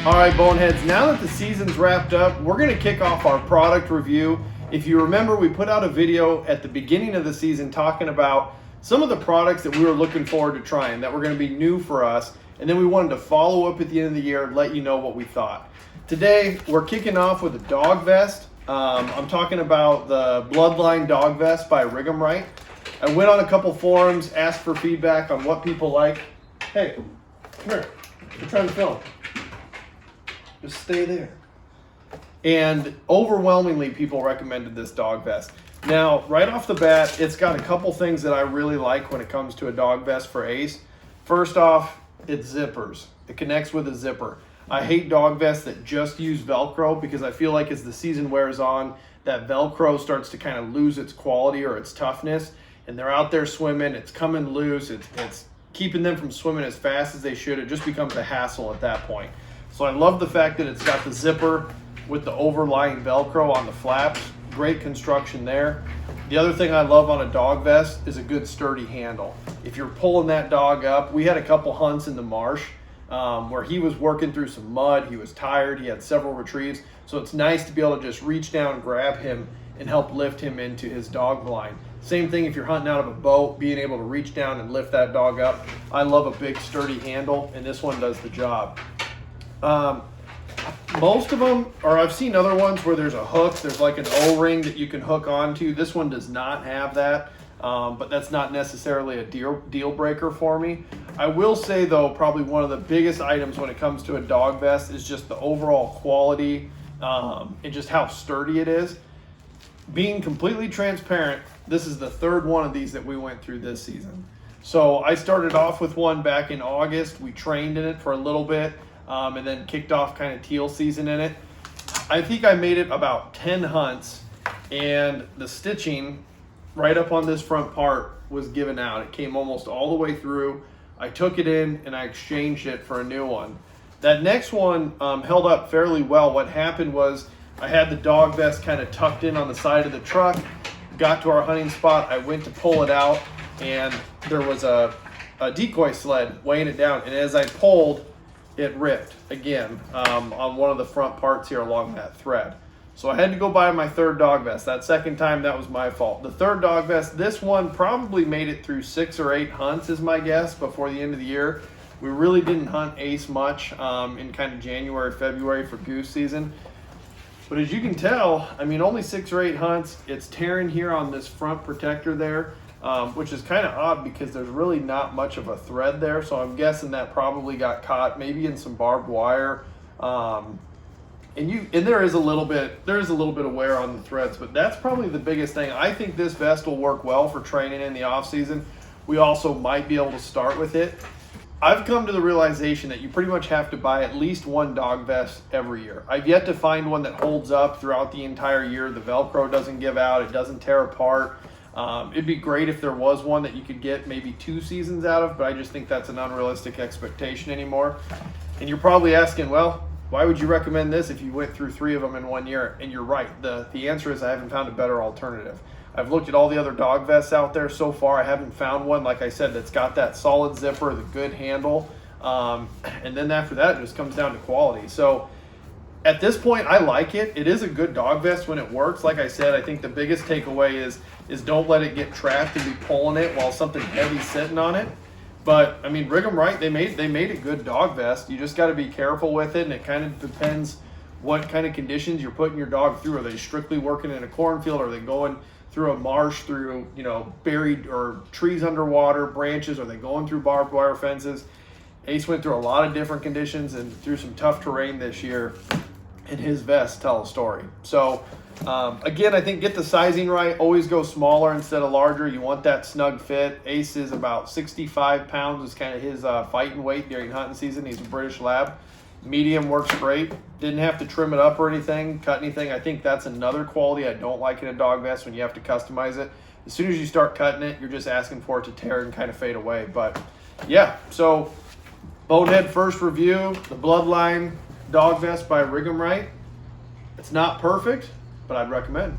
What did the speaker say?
All right, Boneheads, now that the season's wrapped up, we're going to kick off our product review. If you remember, we put out a video at the beginning of the season talking about some of the products that we were looking forward to trying that were going to be new for us, and then we wanted to follow up at the end of the year and let you know what we thought. Today, we're kicking off with a dog vest. I'm talking about the Bloodline Dog Vest by Right. I went on a couple forums, asked for feedback on what people like. Hey, come here. We're trying to film. Just stay there. And overwhelmingly, people recommended this dog vest. Now, right off the bat, it's got a couple things that I really like when it comes to a dog vest for Ace. First off, it's zippers. It connects with a zipper. I hate dog vests that just use Velcro because I feel like as the season wears on, that Velcro starts to kind of lose its quality or its toughness. And they're out there swimming, it's coming loose, it's keeping them from swimming as fast as they should. It just becomes a hassle at that point. So I love the fact that it's got the zipper with the overlying Velcro on the flaps. Great construction there. The other thing I love on a dog vest is a good sturdy handle. If you're pulling that dog up, we had a couple hunts in the marsh where he was working through some mud, he was tired, he had several retrieves. So it's nice to be able to just reach down, grab him, and help lift him into his dog blind. Same thing if you're hunting out of a boat, being able to reach down and lift that dog up. I love a big sturdy handle, and this one does the job. Most of them, or I've seen other ones where there's a hook, there's like an O-ring that you can hook onto. This one does not have that, but that's not necessarily a deal breaker for me. I will say though, probably one of the biggest items when it comes to a dog vest is just the overall quality and just how sturdy it is. Being completely transparent, this is the third one of these that we went through this season. So I started off with one back in August. We trained in it for a little bit. And then kicked off kind of teal season in it. I think I made it about 10 hunts, and the stitching right up on this front part was given out. It came almost all the way through. I took it in and I exchanged it for a new one. That next one held up fairly well. What happened was I had the dog vest kind of tucked in on the side of the truck, got to our hunting spot, I went to pull it out, and there was a decoy sled weighing it down, and as I pulled, it ripped again on one of the front parts here along that thread. So I had to go buy my third dog vest. That second time, that was my fault. The third dog vest, this one probably made it through 6 or 8 hunts is my guess before the end of the year. We really didn't hunt Ace much in kind of January, February for goose season. But as you can tell, I mean, only 6 or 8 hunts. It's tearing here on this front protector there. Which is kind of odd because there's really not much of a thread there, so I'm guessing that probably got caught maybe in some barbed wire, and there is a little bit of wear on the threads, but that's probably the biggest thing. I think this vest will work well for training in the off season. We also might be able to start with it. I've come to the realization that you pretty much have to buy at least one dog vest every year. I've yet to find one that holds up throughout the entire year. The Velcro doesn't give out, it doesn't tear apart. It'd be great if there was one that you could get maybe 2 seasons out of, but I just think that's an unrealistic expectation anymore. And you're probably asking, well, why would you recommend this if you went through 3 of them in 1 year? And you're right. The answer is I haven't found a better alternative. I've looked at all the other dog vests out there so far. I haven't found one, like I said, that's got that solid zipper, the good handle. And then after that, it just comes down to quality. So at this point, I like it. It is a good dog vest when it works. Like I said, I think the biggest takeaway is don't let it get trapped and be pulling it while something heavy sitting on it. But I mean, Right, they made a good dog vest. You just got to be careful with it, and it kind of depends what kind of conditions you're putting your dog through. Are they strictly working in a cornfield? Are they going through a marsh, through buried or trees underwater, branches? Are they going through barbed wire fences? Ace went through a lot of different conditions and through some tough terrain this year, and his vests tell a story. So again, I think get the sizing right. Always go smaller instead of larger. You want that snug fit. Ace is about 65 pounds is kind of his fighting weight during hunting season. He's a British Lab. Medium works great. Didn't have to trim it up or anything, cut anything. I think that's another quality I don't like in a dog vest when you have to customize it. As soon as you start cutting it, you're just asking for it to tear and kind of fade away. But yeah, so Bonehead first review, the Bloodline Dog Vest by Right. It's not perfect, but I'd recommend.